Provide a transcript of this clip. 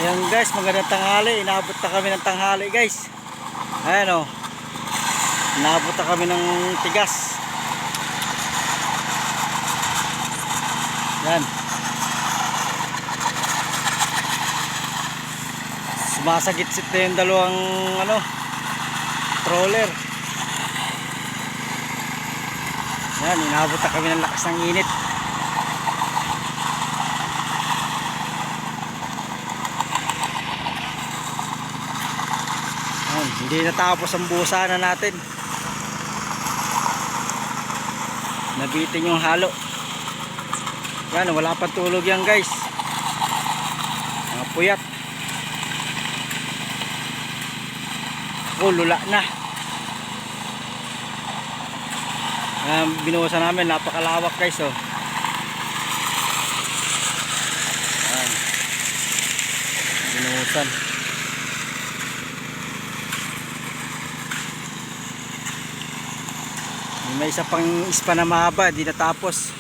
Ayan guys, magandang tanghali. Inaabot na kami ng tanghali guys. Ayan o. Inaabot na kami ng tigas. Ayan. Sumasagit-sit na yung dalawang troller. Ayan, inaabot na kami ng lakas ng init. Ayan, hindi natapos ang busa na natin. Nabitin yung halo. Yan, wala pang tulog yan guys. Mga puyat. Lula na. Binuhusan namin, napakalawak guys oh. Ayan. Binuhusan. May isa pang ispa na mahaba, di natapos.